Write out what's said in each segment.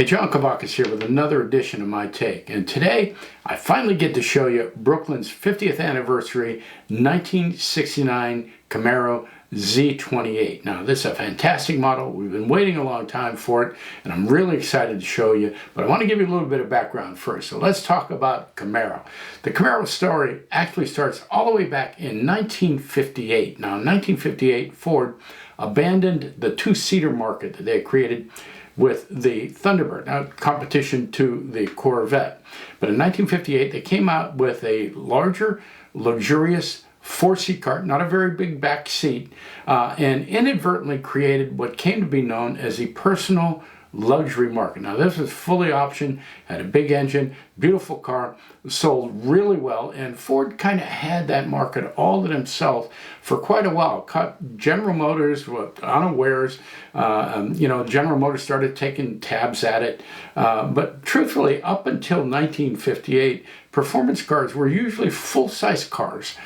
Hey, John Kavakis here with another edition of My Take. And today, I finally get to show you Brooklyn's 50th anniversary 1969 Camaro Z28. Now, this is a fantastic model. We've been waiting a long time for it, and I'm really excited to show you. But I want to give you a little bit of background first. So let's talk about Camaro. The Camaro story actually starts all the way back in 1958. Now, in 1958, Ford abandoned the two-seater market that they had created with the Thunderbird, now competition to the Corvette. But in 1958, they came out with a larger, luxurious four-seat car, not a very big back seat, and inadvertently created what came to be known as the personal luxury market. Now, this was fully optioned, had a big engine, beautiful car, sold really well, and Ford kind of had that market all to himself for quite a while. Caught General Motors unawares. General Motors started taking tabs at it. But truthfully, up until 1958, performance cars were usually full-size cars,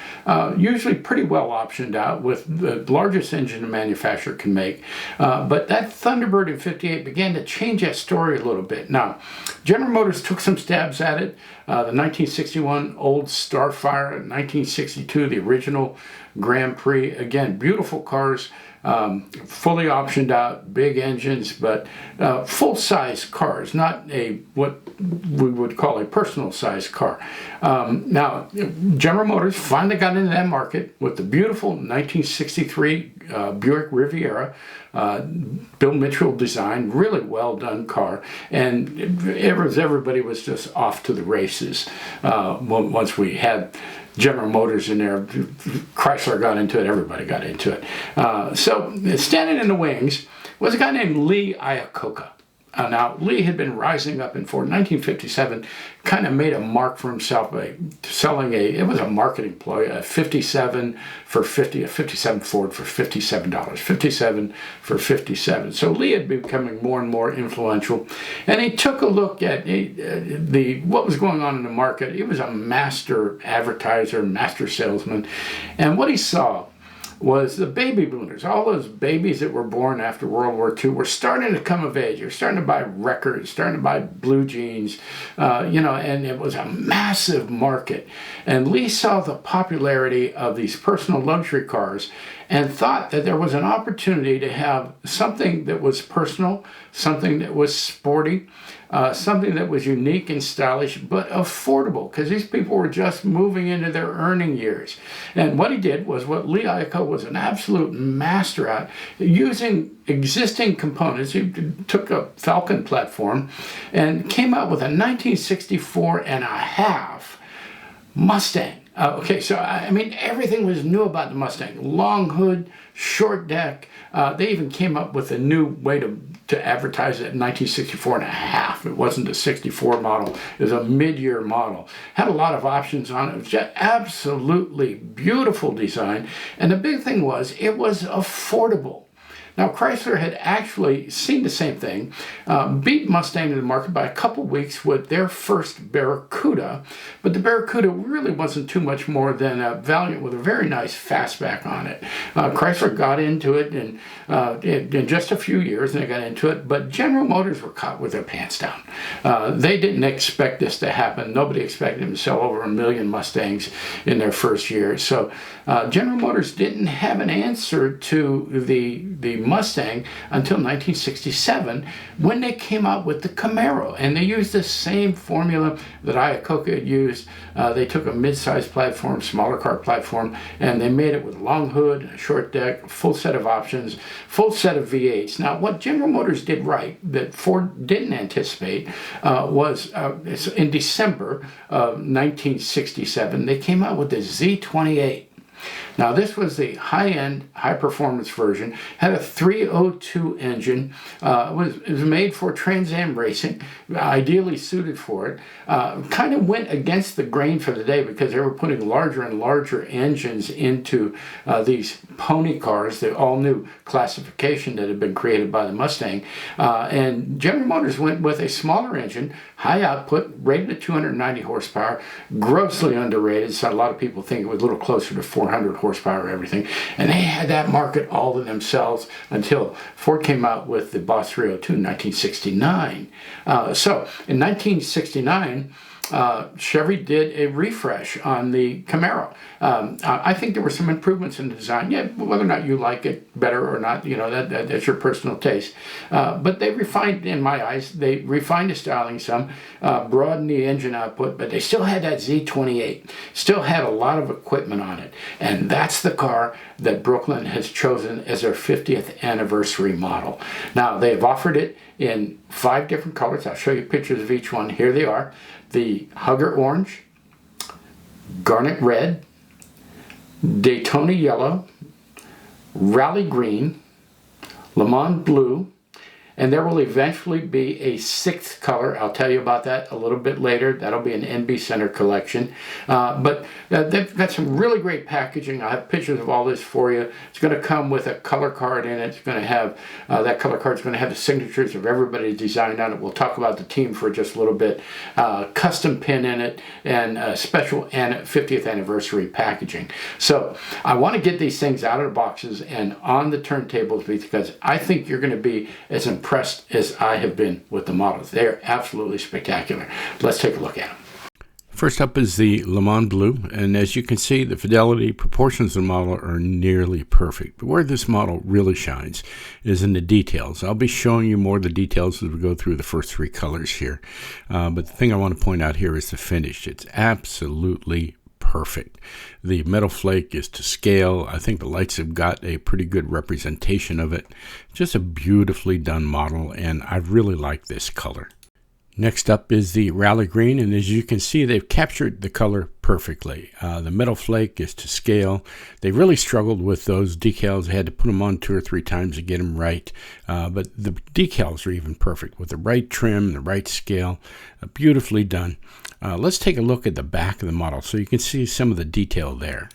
usually pretty well optioned out with the largest engine a manufacturer can make. But that Thunderbird in 58 began to change that story a little bit. Now, General Motors took some stabs at it. The 1961 old Starfire, 1962 the original Grand Prix. Again, beautiful cars, fully optioned out, big engines, but full-size cars, not what we would call a personal-size car. Now, General Motors finally got into that market with the beautiful 1963 Buick Riviera, Bill Mitchell design, really well-done car, and everybody was just off to the races once we had General Motors in there. Chrysler got into it, everybody got into it. So standing in the wings was a guy named Lee Iacocca. Now, Lee had been rising up in Ford. 1957, kind of made a mark for himself by selling it was a marketing ploy, a 57 for 50, a 57 Ford for $57, 57 for 57. So Lee had been becoming more and more influential, and he took a look at what was going on in the market. He was a master advertiser, master salesman, and what he saw was the baby boomers, all those babies that were born after World War II were starting to come of age. They were starting to buy records, starting to buy blue jeans, and it was a massive market. And Lee saw the popularity of these personal luxury cars and thought that there was an opportunity to have something that was personal, something that was sporty, something that was unique and stylish, but affordable, because these people were just moving into their earning years. And what he did was what Lee Iacocca was an absolute master at, using existing components. He took a Falcon platform and came out with a 1964 and a half Mustang. Okay, so I mean, everything was new about the Mustang. Long hood, short deck. They even came up with a new way to advertise it in 1964 and a half. It wasn't a 64 model. It was a mid-year model. Had a lot of options on it. It was just absolutely beautiful design. And the big thing was, it was affordable. Now, Chrysler had actually seen the same thing, beat Mustang in the market by a couple weeks with their first Barracuda, but the Barracuda really wasn't too much more than a Valiant with a very nice fastback on it. Chrysler got into it in just a few years, and they got into it, but General Motors were caught with their pants down. They didn't expect this to happen. Nobody expected them to sell over 1 million Mustangs in their first year. So General Motors didn't have an answer to the Mustang until 1967, when they came out with the Camaro, and they used the same formula that Iacocca had used. They took a mid-size platform, smaller car platform, and they made it with long hood, a short deck, full set of options, full set of V8s. Now, what General Motors did right that Ford didn't anticipate was in December of 1967, they came out with the Z28. Now, this was the high-end, high-performance version, had a 302 engine, it was made for Trans Am racing, ideally suited for it, kind of went against the grain for the day because they were putting larger and larger engines into these pony cars, the all-new classification that had been created by the Mustang, and General Motors went with a smaller engine, high output, rated at 290 horsepower, grossly underrated, so a lot of people think it was a little closer to 400 400 horsepower, everything. And they had that market all to themselves until Ford came out with the Boss 302 in 1969. So in 1969, Chevy did a refresh on the Camaro. I think there were some improvements in the design. Yeah, whether or not you like it better or not, you know, that's your personal taste. But they refined, in my eyes, they refined the styling some, broadened the engine output, but they still had that Z28. Still had a lot of equipment on it. And that's the car that Brooklin has chosen as their 50th anniversary model. Now, they've offered it in 5 different colors. I'll show you pictures of each one. Here they are. The Hugger Orange, Garnet Red, Daytona Yellow, Rally Green, Le Mans Blue, and there will eventually be a 6th color. I'll tell you about that a little bit later. That'll be an NB Center collection. But they've got some really great packaging. I have pictures of all this for you. It's going to come with a color card in it. It's going to have, that color card is going to have the signatures of everybody designed on it. We'll talk about the team for just a little bit. Custom pin in it, and special 50th anniversary packaging. So I want to get these things out of the boxes and on the turntables because I think you're going to be as impressed as I have been with the models. They're absolutely spectacular. Let's take a look at them. First up is the Le Mans Blue, and as you can see, the fidelity, proportions of the model are nearly perfect. But where this model really shines is in the details. I'll be showing you more of the details as we go through the first 3 colors here. But the thing I want to point out here is the finish. It's absolutely perfect. The metal flake is to scale. I think the lights have got a pretty good representation of it. Just a beautifully done model, and I really like this color. Next up is the Rally Green, and as you can see, they've captured the color perfectly. The metal flake is to scale. They really struggled with those decals. They had to put them on 2 or 3 times to get them right. But the decals are even perfect with the right trim, the right scale. Beautifully done. Let's take a look at the back of the model so you can see some of the detail there.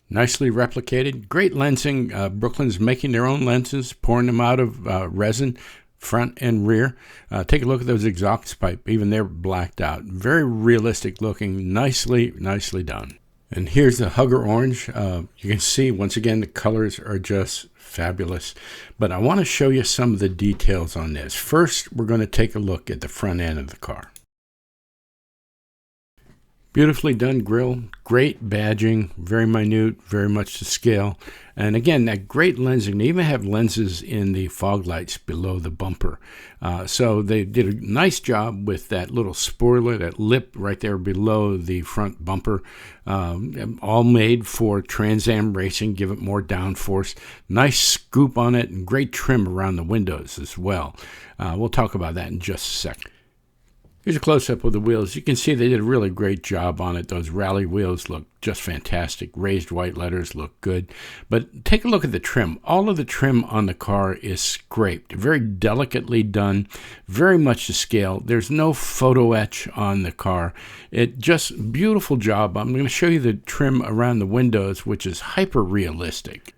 Nicely replicated. Great lensing. Brooklyn's making their own lenses, pouring them out of resin, front and rear. Take a look at those exhaust pipe. Even they're blacked out. Very realistic looking. Nicely done. And here's the Hugger Orange. You can see, once again, the colors are just fabulous. But I want to show you some of the details on this. First, we're going to take a look at the front end of the car. Beautifully done grille, great badging, very minute, very much to scale. And again, that great lensing. They even have lenses in the fog lights below the bumper. So they did a nice job with that little spoiler, that lip right there below the front bumper. All made for Trans Am racing, give it more downforce. Nice scoop on it and great trim around the windows as well. We'll talk about that in just a second. Here's a close-up of the wheels. You can see they did a really great job on it. Those rally wheels look just fantastic. Raised white letters look good. But take a look at the trim. All of the trim on the car is scraped. Very delicately done. Very much to scale. There's no photo etch on the car. It just beautiful job. I'm going to show you the trim around the windows, which is hyper-realistic.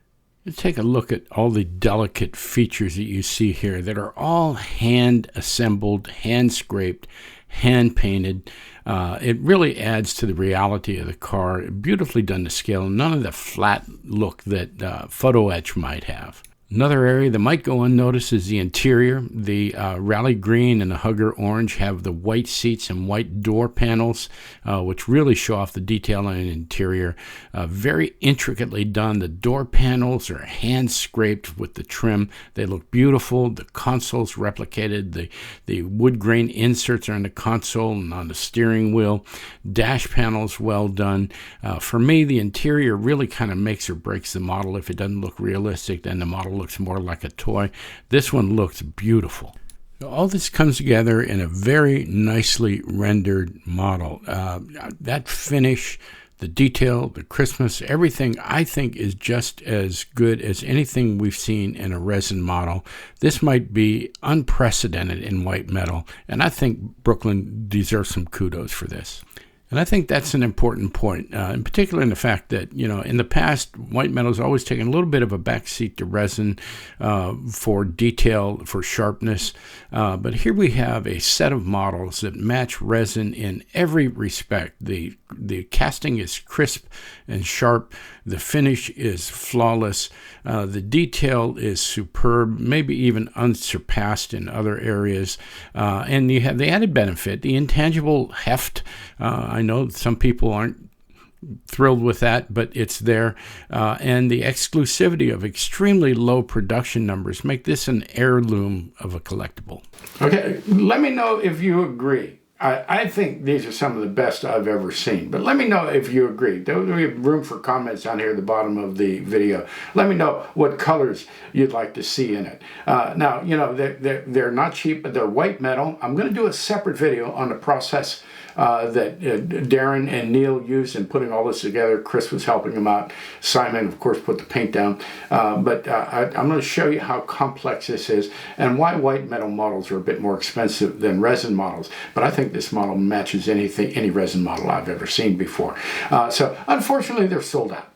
Let's take a look at all the delicate features that you see here that are all hand-assembled, hand-scraped, hand-painted. It really adds to the reality of the car. Beautifully done to scale. None of the flat look that photo etch might have. Another area that might go unnoticed is the interior. The Rally Green and the Hugger Orange have the white seats and white door panels, which really show off the detail on the interior. Very intricately done. The door panels are hand scraped with the trim. They look beautiful. The console's replicated. The wood grain inserts are on the console and on the steering wheel. Dash panels well done. For me, the interior really kind of makes or breaks the model. If it doesn't look realistic, then the model looks more like a toy. This one looks beautiful. All this comes together in a very nicely rendered model. That finish, the detail, the crispness, everything I think is just as good as anything we've seen in a resin model. This might be unprecedented in white metal, and I think Brooklyn deserves some kudos for this. And I think that's an important point, in particular in the fact that, in the past, white metal's always taken a little bit of a backseat to resin for detail, for sharpness. But here we have a set of models that match resin in every respect. The casting is crisp and sharp. The finish is flawless. The detail is superb, maybe even unsurpassed in other areas. And you have the added benefit, the intangible heft. I know some people aren't thrilled with that, but it's there. And the exclusivity of extremely low production numbers make this an heirloom of a collectible. Okay, let me know if you agree. I think these are some of the best I've ever seen, but let me know if you agree. There'll be room for comments down here at the bottom of the video. Let me know what colors you'd like to see in it. Now, they're not cheap, but they're white metal. I'm going to do a separate video on the process that Darren and Neil used in putting all this together. Chris was helping them out. Simon, of course, put the paint down. But I'm going to show you how complex this is and why white metal models are a bit more expensive than resin models. But I think this model matches any resin model I've ever seen before. So unfortunately, they're sold out.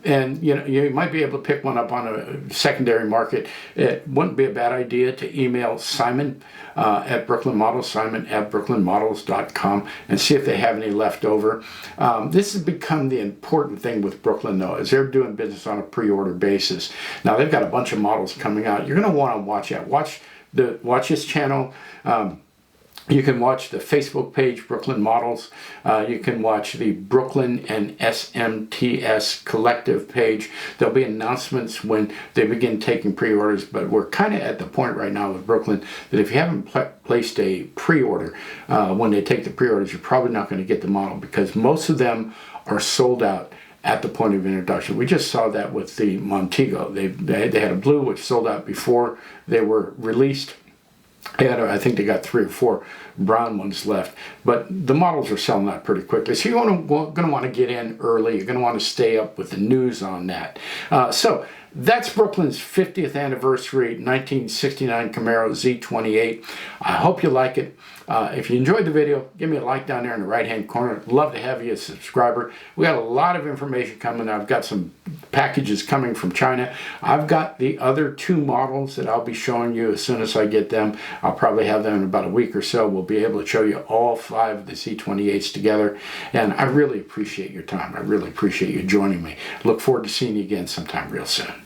And you might be able to pick one up on a secondary market. It wouldn't be a bad idea to email Simon at Brooklin Models, Simon at brooklynmodels.com, and see if they have any left over. This has become the important thing with Brooklin, though, is they're doing business on a pre-order basis. Now they've got a bunch of models coming out. You're going to want to watch that. Watch this channel. You can watch the Facebook page, Brooklin Models. You can watch the Brooklin and SMTS collective page. There'll be announcements when they begin taking pre-orders, but we're kind of at the point right now with Brooklin that if you haven't placed a pre-order, when they take the pre-orders, you're probably not going to get the model because most of them are sold out at the point of introduction. We just saw that with the Montego. They had a blue which sold out before they were released. I think they got 3 or 4 brown ones left, but the models are selling out pretty quickly. So you're going to want to get in early. You're going to want to stay up with the news on that. So that's Brooklyn's 50th anniversary 1969 Camaro Z28. I hope you like it. If you enjoyed the video, give me a like down there in the right-hand corner. I'd love to have you as a subscriber. We got a lot of information coming. I've got some packages coming from China. I've got the other 2 models that I'll be showing you as soon as I get them. I'll probably have them in about a week or so. We'll be able to show you all 5 of the Z28s together. And I really appreciate your time. I really appreciate you joining me. Look forward to seeing you again sometime real soon.